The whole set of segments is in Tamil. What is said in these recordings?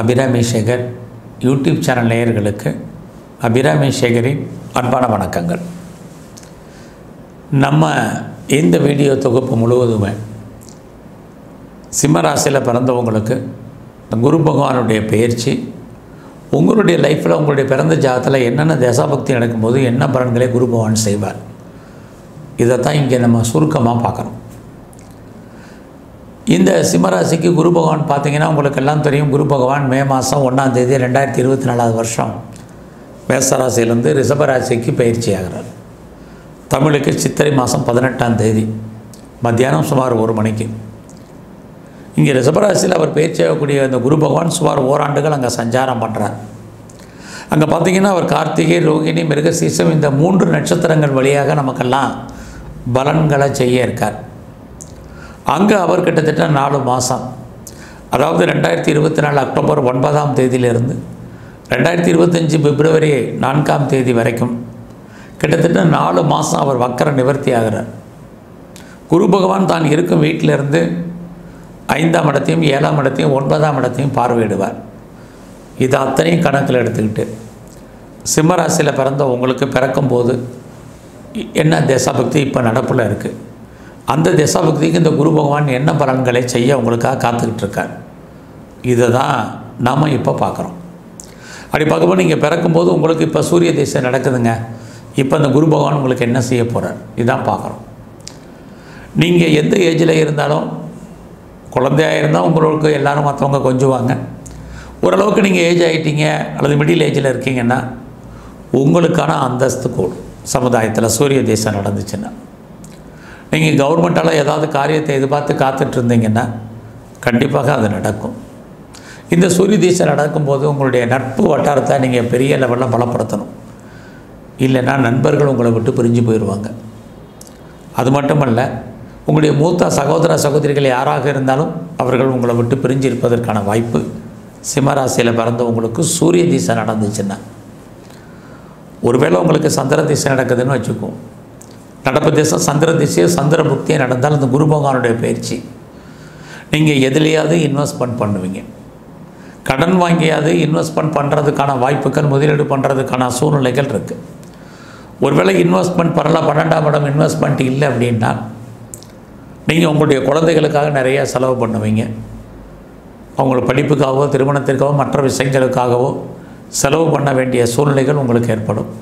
அபிராமி சேகர் யூடியூப் சேனல் நேயர்களுக்கு அபிராமி சேகரின் அன்பான வணக்கங்கள். நம்ம இந்த வீடியோ தொகுப்பு முழுவதுமே சிம்ம ராசியில் பிறந்தவங்களுக்கு குரு பகவானுடைய பெயர்ச்சி உங்களுடைய லைஃப்பில் உங்களுடைய பிறந்த ஜாதகத்தில் என்னென்ன தசாபக்தி நடக்கும்போது என்ன பலன்களை குரு பகவான் செய்வார், இதைத்தான் இங்கே நம்ம சுருக்கமாக பார்க்குறோம். இந்த சிம்மராசிக்கு குரு பகவான் பார்த்திங்கன்னா உங்களுக்கு எல்லாம் தெரியும். குரு பகவான் மே மாதம் 1ஆம் தேதி 2024 வருஷம் மேசராசியிலேருந்து ரிஷபராசிக்கு பயிற்சி ஆகிறார். தமிழுக்கு சித்திரை மாதம் 18ஆம் தேதி மத்தியானம் சுமார் 1 மணிக்கு இங்கே ரிஷபராசியில் அவர் பயிற்சி ஆகக்கூடிய இந்த குரு பகவான் சுமார் ஓராண்டுகள் அங்கே சஞ்சாரம் பண்ணுறார். அங்கே பார்த்திங்கன்னா அவர் கார்த்திகை, ரோகிணி, மிருகசீரிஷம் இந்த 3 நட்சத்திரங்கள் வழியாக நமக்கெல்லாம் பலன்களை செய்ய இருக்கார். அங்கே அவர் கிட்டத்தட்ட 4 மாதம், அதாவது 2024 அக்டோபர் 9ஆம் தேதியிலிருந்து 2025 பிப்ரவரி 4ஆம் தேதி வரைக்கும் கிட்டத்தட்ட 4 மாதம் அவர் வக்கர நிவர்த்தி ஆகிறார். குரு பகவான் தான் இருக்கும் வீட்டிலிருந்து 5ஆம் இடத்தையும் 7ஆம் இடத்தையும் 9ஆம் இடத்தையும் பார்வையிடுவார். இது அத்தனையும் கணக்கில் எடுத்துக்கிட்டு சிம்மராசியில் பிறந்த உங்களுக்கு பிறக்கும்போது என்ன தசாபக்தி இப்போ நடப்பில் இருக்குது, அந்த தசாபக்திக்கு இந்த குரு பகவான் என்ன பலன்களை செய்ய உங்களுக்காக காத்துக்கிட்டு இருக்கார், இதை தான் நாம் இப்போ பார்க்குறோம். அப்படி பார்க்கும்போது நீங்கள் பிறக்கும்போது உங்களுக்கு இப்போ சூரிய திசை நடக்குதுங்க. இப்போ அந்த குரு பகவான் உங்களுக்கு என்ன செய்ய போகிறார், இதுதான் பார்க்குறோம். நீங்கள் எந்த ஏஜில் இருந்தாலும், குழந்தையாக இருந்தால் உங்களுக்கு எல்லோரும் மற்றவங்க கொஞ்சுவாங்க. ஓரளவுக்கு நீங்கள் ஏஜ் ஆகிட்டீங்க அல்லது மிடில் ஏஜில் இருக்கீங்கன்னா உங்களுக்கான அந்தஸ்து கூடும். சமுதாயத்தில் சூரிய திசை நடந்துச்சுன்னா நீங்கள் கவர்மெண்ட்டால் ஏதாவது காரியத்தை எதிர்பார்த்து காத்துட்ருந்தீங்கன்னா கண்டிப்பாக அது நடக்கும். இந்த சூரிய திசை நடக்கும்போது உங்களுடைய நட்பு வட்டாரத்தை நீங்கள் பெரிய லெவலில் பலப்படுத்தணும். இல்லைன்னா நண்பர்கள் உங்களை விட்டு பிரிஞ்சு போயிடுவாங்க. அது மட்டுமல்ல, உங்களுடைய மூத்த சகோதர சகோதரிகள் யாராக இருந்தாலும் அவர்கள் உங்களை விட்டு பிரிஞ்சு இருப்பதற்கான வாய்ப்பு சிம்மராசியில் பிறந்தவங்களுக்கு சூரிய திசை நடந்துச்சுன்னா. ஒருவேளை உங்களுக்கு சந்திர திசை நடக்குதுன்னு வச்சுக்குவோம். நடப்பு திசை சந்திர திசையோ சந்திர புக்தியோ நடந்தால் அந்த குரு பகவானுடைய பயிற்சி நீங்கள் எதுலையாவது இன்வெஸ்ட்மெண்ட் பண்ணுவீங்க. கடன் வாங்கியாவது இன்வெஸ்ட்மெண்ட் பண்ணுறதுக்கான வாய்ப்புகள், முதலீடு பண்ணுறதுக்கான சூழ்நிலைகள் இருக்குது. ஒருவேளை இன்வெஸ்ட்மெண்ட் பண்ணலாம், 12ஆம் இடம் இன்வெஸ்ட்மெண்ட் இல்லை அப்படின்னா நீங்கள் உங்களுடைய குழந்தைகளுக்காக நிறைய செலவு பண்ணுவீங்க. அவங்களோட படிப்புக்காகவோ திருமணத்திற்காகவோ மற்ற விஷயங்களுக்காகவோ செலவு பண்ண வேண்டிய சூழ்நிலைகள் உங்களுக்கு ஏற்படும்.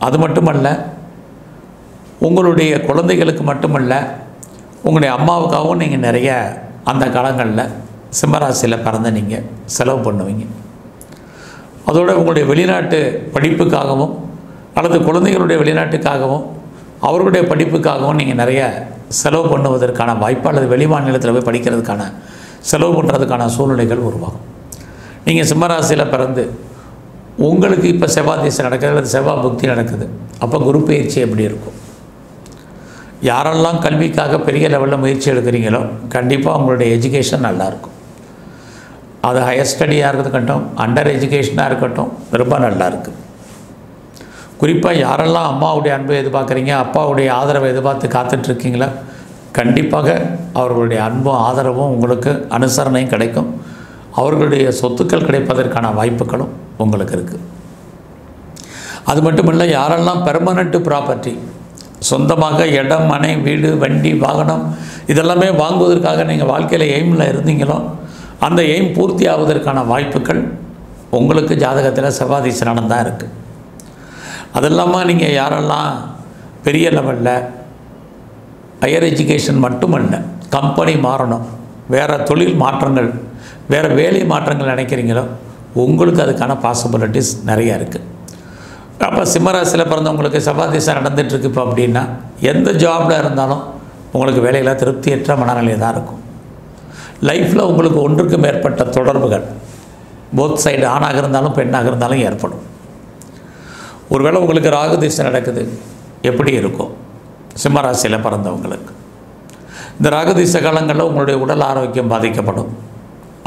அது மட்டுமல்ல, உங்களுடைய குழந்தைகளுக்கு மட்டுமல்ல, உங்களுடைய அம்மாவுக்காகவும் நீங்கள் நிறைய அந்த காலங்களில் சிம்மராசியில் பிறந்த நீங்கள் செலவு பண்ணுவீங்க. அதோடு உங்களுடைய வெளிநாட்டு படிப்புக்காகவும் அல்லது குழந்தைகளுடைய வெளிநாட்டுக்காகவும் அவர்களுடைய படிப்புக்காகவும் நீங்கள் நிறைய செலவு பண்ணுவதற்கான வாய்ப்பு அல்லது வெளி மாநிலத்தில் போய் படிக்கிறதுக்கான செலவு பண்ணுறதுக்கான சூழ்நிலைகள் உருவாகும். நீங்கள் சிம்மராசியில் பிறந்து உங்களுக்கு இப்போ செவ்வாய் திசை நடக்குது அல்லது செவ்வாய் புக்தி நடக்குது, அப்போ குரு பயிற்சி எப்படி இருக்கும்? யாரெல்லாம் கல்விக்காக பெரிய லெவலில் முயற்சி எடுக்கிறீங்களோ கண்டிப்பாக உங்களுடைய எஜுகேஷன் நல்லாயிருக்கும். அது ஹையர் ஸ்டடியாக இருக்கட்டும், அண்டர் எஜுகேஷனாக இருக்கட்டும், ரொம்ப நல்லா இருக்குது. குறிப்பாக யாரெல்லாம் அம்மாவுடைய அன்பை எதிர்பார்க்குறீங்க, அப்பாவுடைய ஆதரவை எதிர்பார்த்து காத்துட்ருக்கீங்களோ கண்டிப்பாக அவர்களுடைய அன்பும் ஆதரவும் உங்களுக்கு அனுசரணையும் கிடைக்கும். அவர்களுடைய சொத்துக்கள் கிடைப்பதற்கான வாய்ப்புகளும் உங்களுக்கு இருக்குது. அது மட்டும் இல்லை, யாரெல்லாம் பெர்மனண்ட் ப்ராப்பர்ட்டி, சொந்தமாக இடம், மனை, வீடு, வண்டி, வாகனம் இதெல்லாமே வாங்குவதற்காக நீங்கள் வாழ்க்கையில் எய்மில் இருந்தீங்களோ அந்த எய்ம் பூர்த்தி ஆவதற்கான வாய்ப்புகள் உங்களுக்கு ஜாதகத்தில் செவ்வாய் திசை நடந்தான் இருக்குது. அது இல்லாமல் நீங்கள் யாரெல்லாம் பெரிய லெவலில் ஹையர் எஜுகேஷன் மட்டுமல்ல, கம்பெனி மாறணும், வேறு தொழில் மாற்றங்கள், வேறு வேலை மாற்றங்கள் நினைக்கிறீங்களோ உங்களுக்கு அதுக்கான பாசிபிலிட்டிஸ் நிறையா இருக்குது. அப்போ சிம்மராசியில் பிறந்தவங்களுக்கு செவ்வாய் திசை நடந்துகிட்ருக்கு இப்போ அப்படின்னா எந்த ஜாபில் இருந்தாலும் உங்களுக்கு வேலையில் திருப்தியற்ற மனநிலை தான் இருக்கும். லைஃப்பில் உங்களுக்கு ஒன்றுக்கு மேற்பட்ட தொடர்புகள் போத் சைடு ஆணாக இருந்தாலும் பெண்ணாக இருந்தாலும் ஏற்படும். ஒருவேளை உங்களுக்கு ராகு திசை நடக்குது, எப்படி இருக்கும் சிம்மராசியில் பிறந்தவங்களுக்கு? இந்த ராகு திசை காலங்களில் உங்களுடைய உடல் ஆரோக்கியம் பாதிக்கப்படும்.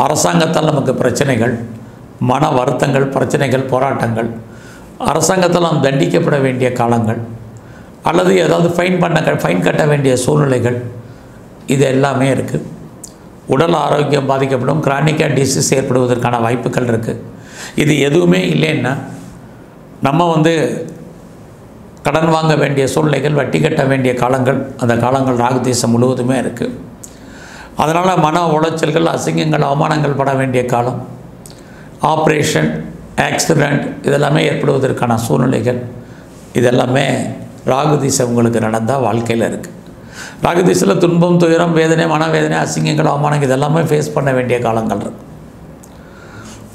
அரசாங்கத்தால் நமக்கு பிரச்சனைகள், மன வருத்தங்கள், பிரச்சனைகள், போராட்டங்கள், அரசாங்கத்தால் நாம் தண்டிக்கப்பட வேண்டிய காலங்கள் அல்லது ஏதாவது ஃபைன் கட்ட வேண்டிய சூழ்நிலைகள், இது எல்லாமே இருக்குது. உடல் ஆரோக்கியம் பாதிக்கப்படும், கிரானிக்காக டிசீஸ் ஏற்படுவதற்கான வாய்ப்புகள் இருக்குது. இது எதுவுமே இல்லைன்னா நம்ம கடன் வாங்க வேண்டிய சூழ்நிலைகள், வட்டி கட்ட வேண்டிய காலங்கள், அந்த காலங்கள் ராகு தேசம் முழுவதுமே இருக்குது. அதனால் மன உளைச்சல்கள், அசிங்கங்கள், அவமானங்கள் பட வேண்டிய காலம், ஆப்ரேஷன், ஆக்சிடெண்ட் இதெல்லாமே ஏற்படுவதற்கான சூழ்நிலைகள் இதெல்லாமே ராகு திசை உங்களுக்கு நடந்தால் வாழ்க்கையில் இருக்குது. ராகு திசையில் துன்பம், துயரம், வேதனை, மனவேதனை, அசிங்கங்கள், அவமானங்கள் இதெல்லாமே ஃபேஸ் பண்ண வேண்டிய காலங்கள் இருக்குது.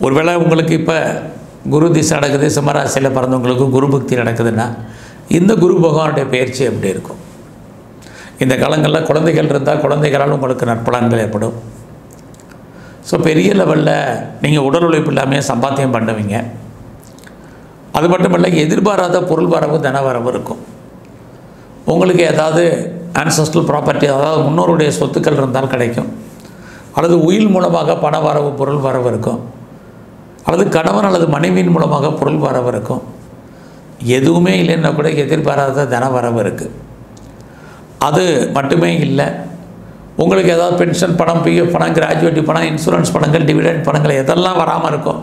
ஒருவேளை உங்களுக்கு இப்போ குரு திசை நடக்குது, சிம்மராசியில் பிறந்தவங்களுக்கு குரு பக்தி நடக்குதுன்னா இந்த குரு பகவானுடைய பயிற்சி எப்படி இருக்கும்? இந்த காலங்களில் குழந்தைகள் இருந்தால் குழந்தைகளால் உங்களுக்கு நற்பலன்கள் ஏற்படும். ஸோ பெரிய லெவலில் நீங்கள் உடல் உழைப்பு இல்லாமல் சம்பாத்தியம் பண்ணுவீங்க. அது மட்டும் இல்லை, எதிர்பாராத பொருள் வரவு, தன வரவு இருக்கும். உங்களுக்கு ஏதாவது ஆன்சஸ்ட்ரல் ப்ராப்பர்ட்டி, அதாவது முன்னோருடைய சொத்துக்கள் இருந்தால் கிடைக்கும். அல்லது உயில் மூலமாக பண வரவு, பொருள் வரவு இருக்கும். அல்லது கணவன் அல்லது மனைவியின் மூலமாக பொருள் வரவு இருக்கும். எதுவுமே இல்லைன்னா கூட எதிர்பாராத தன வரவு இருக்குது. அது மட்டுமே இல்லை, உங்களுக்கு ஏதாவது பென்ஷன் பணம், பிஎஃப் பணம், கிராஜுவேட்டி பணம், இன்சூரன்ஸ் பணங்கள், டிவிடெண்ட் பணங்கள் எதெல்லாம் வராமல் இருக்கும்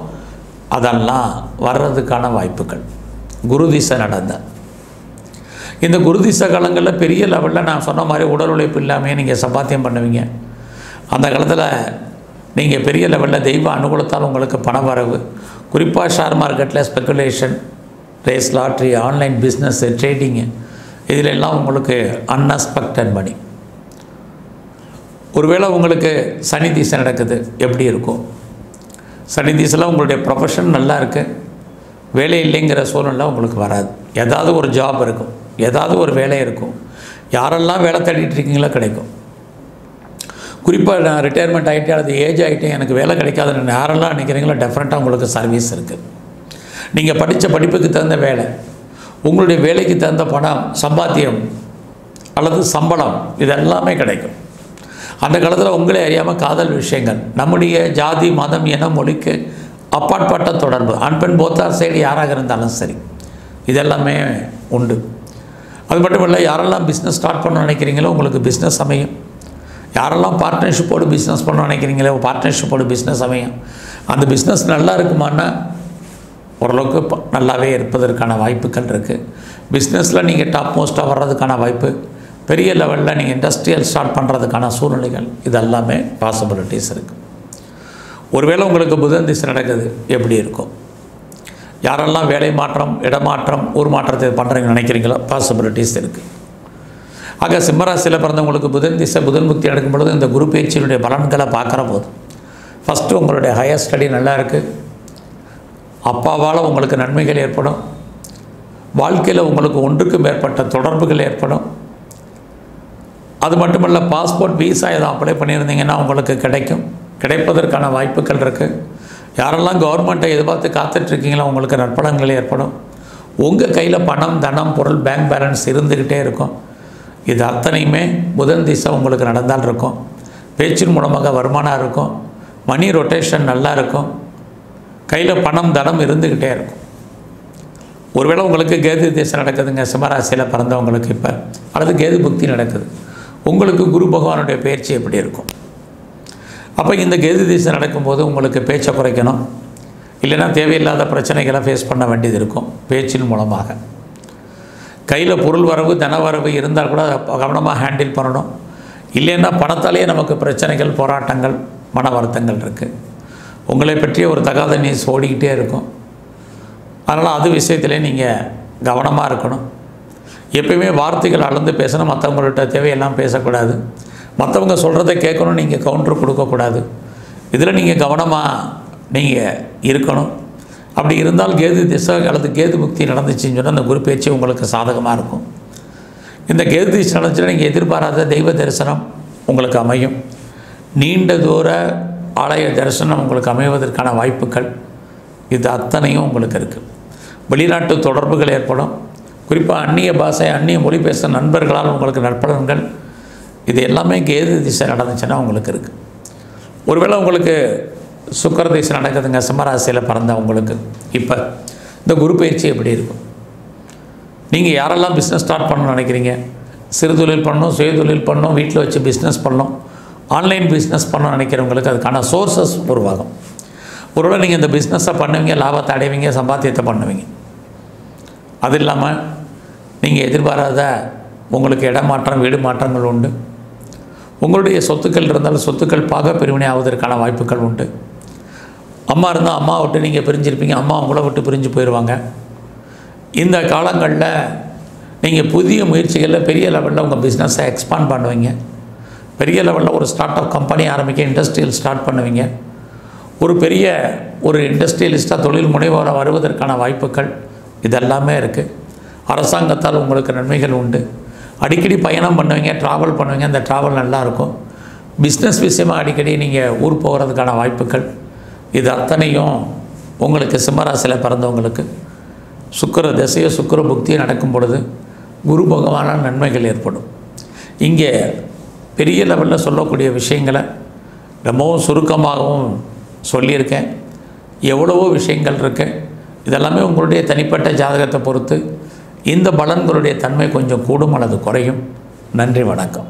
அதெல்லாம் வர்றதுக்கான வாய்ப்புகள் குரு திசை நடந்தால். இந்த குரு திசை காலங்களில் பெரிய லெவலில் நான் சொன்ன மாதிரி உடல் உழைப்பு இல்லாமல் நீங்கள் சம்பாத்தியம் பண்ணுவீங்க. அந்த காலத்தில் நீங்கள் பெரிய லெவலில் தெய்வ அனுகூலத்தால் உங்களுக்கு பண வரவு, குறிப்பாக ஷேர் மார்க்கெட்டில் speculation, race, lottery, online business, trading இதிலெல்லாம் உங்களுக்கு அன்எக்ஸ்பெக்டட் மணி. ஒருவேளை உங்களுக்கு சனி திசை நடக்குது, எப்படி இருக்கும்? சனி திசையில் உங்களுடைய ப்ரொஃபஷன் நல்லா இருக்குது, வேலை இல்லைங்கிற சூழ்நிலை உங்களுக்கு வராது. ஏதாவது ஒரு ஜாப் இருக்கும், ஏதாவது ஒரு வேலை இருக்கும். யாரெல்லாம் வேலை தேடிட்டு இருக்கீங்களோ கிடைக்கும். குறிப்பாக நான் ரிட்டையர்மெண்ட் ஆகிட்டே அல்லது ஏஜ் ஆகிட்டேன், எனக்கு வேலை கிடைக்காதுன்னு யாரெல்லாம் நினைக்கிறீங்களோ டெஃபரெண்ட்டாக உங்களுக்கு சர்வீஸ் இருக்குது. நீங்கள் படித்த படிப்புக்கு தகுந்த வேலை, உங்களுடைய வேலைக்கு தகுந்த பணம், சம்பாத்தியம் அல்லது சம்பளம் இதெல்லாமே கிடைக்கும். அந்த காலத்தில் உங்களே அறியாமல் காதல் விஷயங்கள், நம்முடைய ஜாதி, மதம், இனம், மொழிக்கு அப்பாற்பட்ட தொடர்பு, ஆண் பெண் போத்தார் சைடு யாராக இருந்தாலும் சரி, இதெல்லாமே உண்டு. அது மட்டும் இல்லை, யாரெல்லாம் பிஸ்னஸ் ஸ்டார்ட் பண்ண நினைக்கிறீங்களோ உங்களுக்கு பிஸ்னஸ் அமையும். யாரெல்லாம் பார்ட்னர்ஷிப்போடு பிஸ்னஸ் பண்ண நினைக்கிறீங்களோ பார்ட்னர்ஷிப்போடு பிஸ்னஸ் அமையும். அந்த பிஸ்னஸ் நல்லா இருக்குமான்னா ஓரளவுக்கு நல்லாவே இருப்பதற்கான வாய்ப்புகள் இருக்குது. பிஸ்னஸில் நீங்கள் டாப் மோஸ்ட்டாக வர்றதுக்கான வாய்ப்பு, பெரிய லெவலில் நீங்கள் இண்டஸ்ட்ரியல் ஸ்டார்ட் பண்ணுறதுக்கான சூழ்நிலைகள் இதெல்லாமே பாசிபிலிட்டிஸ் இருக்குது. ஒருவேளை உங்களுக்கு புதன் திசை நடக்குது, எப்படி இருக்கும்? யாரெல்லாம் வேலை மாற்றம், இடமாற்றம், ஊர் மாற்றத்தை பண்ணுறீங்கன்னு நினைக்கிறீங்களோ பாசிபிலிட்டிஸ் இருக்குது. ஆக சிம்மராசியில் பிறந்தவங்களுக்கு புதன் திசை, புதன் புக்தி நடக்கும் பொழுது இந்த குரு பயிற்சியினுடைய பலன்களை பார்க்குற போது ஃபஸ்ட்டு உங்களுடைய ஹையர் ஸ்டடி நல்லா இருக்குது, அப்பாவால் உங்களுக்கு நன்மைகள் ஏற்படும், வாழ்க்கையில் உங்களுக்கு ஒன்றுக்கு மேற்பட்ட தொடர்புகள் ஏற்படும். அது மட்டுமல்ல, பாஸ்போர்ட், விசா எதுவும் அப்ளை பண்ணியிருந்தீங்கன்னா உங்களுக்கு கிடைப்பதற்கான வாய்ப்புகள் இருக்குது. யாரெல்லாம் கவர்மெண்ட்டை எதிர்பார்த்து காத்துட்ருக்கீங்களோ உங்களுக்கு நற்பலன்கள் ஏற்படும். உங்கள் கையில் பணம், தனம், பொருள், பேங்க் பேலன்ஸ் இருந்துக்கிட்டே இருக்கும். இது அத்தனையுமே புதன் திசை உங்களுக்கு நடந்தால் இருக்கும். பேச்சின் மூலமாக வருமானம் இருக்கும், மணி ரொட்டேஷன் நல்லா இருக்கும், கையில் பணம், தனம் இருந்துக்கிட்டே இருக்கும். ஒருவேளை உங்களுக்கு கேது திசை நடக்குதுங்க சிம்மராசியில் பிறந்தவங்களுக்கு இப்போ, அல்லது கேது புக்தி நடக்குது, உங்களுக்கு குரு பகவானுடைய பயிற்சி எப்படி இருக்கும்? அப்போ இந்த கேது திசை நடக்கும்போது உங்களுக்கு பேச்சை குறைக்கணும், இல்லைன்னா தேவையில்லாத பிரச்சனைகளை ஃபேஸ் பண்ண வேண்டியது இருக்கும். பேச்சின் மூலமாக கையில் பொருள் வரவு, தன வரவு இருந்தால் கூட கவனமாக ஹேண்டில் பண்ணணும். இல்லைன்னா பணத்தாலேயே நமக்கு பிரச்சனைகள், போராட்டங்கள், மன வருத்தங்கள் இருக்குது. உங்களை பற்றிய ஒரு தகாத நியூஸ் ஓடிக்கிட்டே இருக்கும். அதனால் அது விஷயத்திலே நீங்கள் கவனமாக இருக்கணும். எப்பயுமே வார்த்தைகள் அளந்து பேசணும், மற்றவங்கள்ட்ட தேவையெல்லாம் பேசக்கூடாது. மற்றவங்க சொல்கிறத கேட்கணும், நீங்கள் கவுண்டர் கொடுக்கக்கூடாது. இதில் நீங்கள் கவனமாக நீங்கள் இருக்கணும். அப்படி இருந்தால் கேது திசை அல்லது கேது புக்தி நடந்துச்சுன்னு சொன்னால் அந்த குரு பேச்சு உங்களுக்கு சாதகமாக இருக்கும். இந்த கேது திசை நடந்துச்சுன்னா நீங்கள் எதிர்பாராத தெய்வ தரிசனம் உங்களுக்கு அமையும். நீண்ட தூர ஆலய தரிசனம் உங்களுக்கு அமைவதற்கான வாய்ப்புகள் இது அத்தனையும் உங்களுக்கு இருக்குது. வெளிநாட்டு தொடர்புகள் ஏற்படும். குறிப்பாக அந்நிய பாஷை, அந்நிய மொழி பேசுகிற நண்பர்களால் உங்களுக்கு நற்பலன்கள் இது எல்லாமே கேது திசை நடந்துச்சுன்னா உங்களுக்கு இருக்குது. ஒருவேளை உங்களுக்கு சுக்கிர திசை நடக்குதுங்க சிம்மராசியில் பிறந்தவங்களுக்கு இப்போ இந்த குரு பயிற்சி எப்படி இருக்கும்? நீங்கள் யாரெல்லாம் பிஸ்னஸ் ஸ்டார்ட் பண்ணணும்னு நினைக்கிறீங்க, சிறு தொழில் பண்ணணும், சுய தொழில் பண்ணணும், வீட்டில் வச்சு பிஸ்னஸ் பண்ணணும், ஆன்லைன் பிஸ்னஸ் பண்ண நினைக்கிறவங்களுக்கு அதுக்கான சோர்ஸஸ் உருவாகும். ஒருவேளை நீங்கள் இந்த பிஸ்னஸை பண்ணுவீங்க, லாபத்தை அடைவீங்க, சம்பாத்தியத்தை பண்ணுவீங்க. அது இல்லாமல் நீங்கள் எதிர்பாராத உங்களுக்கு இடமாற்றம், வீடு மாற்றங்கள் உண்டு. உங்களுடைய சொத்துக்கள் இருந்தாலும் சொத்துக்கள் பாக பிரிவினை ஆவதற்கான வாய்ப்புகள் உண்டு. அம்மா இருந்தால் அம்மா விட்டு நீங்கள் பிரிஞ்சிருப்பீங்க, அம்மா உங்களை விட்டு பிரிஞ்சு போயிடுவாங்க. இந்த காலங்களில் நீங்கள் புதிய முயற்சிகளில் பெரிய லெவலில் உங்கள் பிஸ்னஸை எக்ஸ்பாண்ட் பண்ணுவீங்க. பெரிய லெவலில் ஒரு ஸ்டார்ட் அப் கம்பெனி ஆரம்பிக்க, இண்டஸ்ட்ரியல் ஸ்டார்ட் பண்ணுவீங்க. ஒரு இண்டஸ்ட்ரியலிஸ்ட்டாக தொழில் முனைவோராக வருவதற்கான வாய்ப்புகள் இதெல்லாமே இருக்குது. அரசாங்கத்தால் உங்களுக்கு நன்மைகள் உண்டு. அடிக்கடி பயணம் பண்ணுவீங்க, ட்ராவல் பண்ணுவீங்க. அந்த ட்ராவல் நல்லாயிருக்கும். பிஸ்னஸ் விஷயமாக அடிக்கடி நீங்கள் ஊர் போகிறதுக்கான வாய்ப்புகள் இது அத்தனையும் உங்களுக்கு சிம்மராசியில் பிறந்தவங்களுக்கு சுக்கிர திசையோ சுக்கிர புக்தியோ நடக்கும் பொழுது குரு பகவானால் நன்மைகள் ஏற்படும். இங்கே பெரிய லெவலில் சொல்லக்கூடிய விஷயங்களை ரொம்பவும் சுருக்கமாகவும் சொல்லியிருக்கேன். எவ்வளவோ விஷயங்கள் இருக்குது. இதெல்லாமே உங்களுடைய தனிப்பட்ட ஜாதகத்தை பொறுத்து இந்த பலன்களுடைய தன்மை கொஞ்சம் கூடும் அல்லது குறையும். நன்றி, வணக்கம்.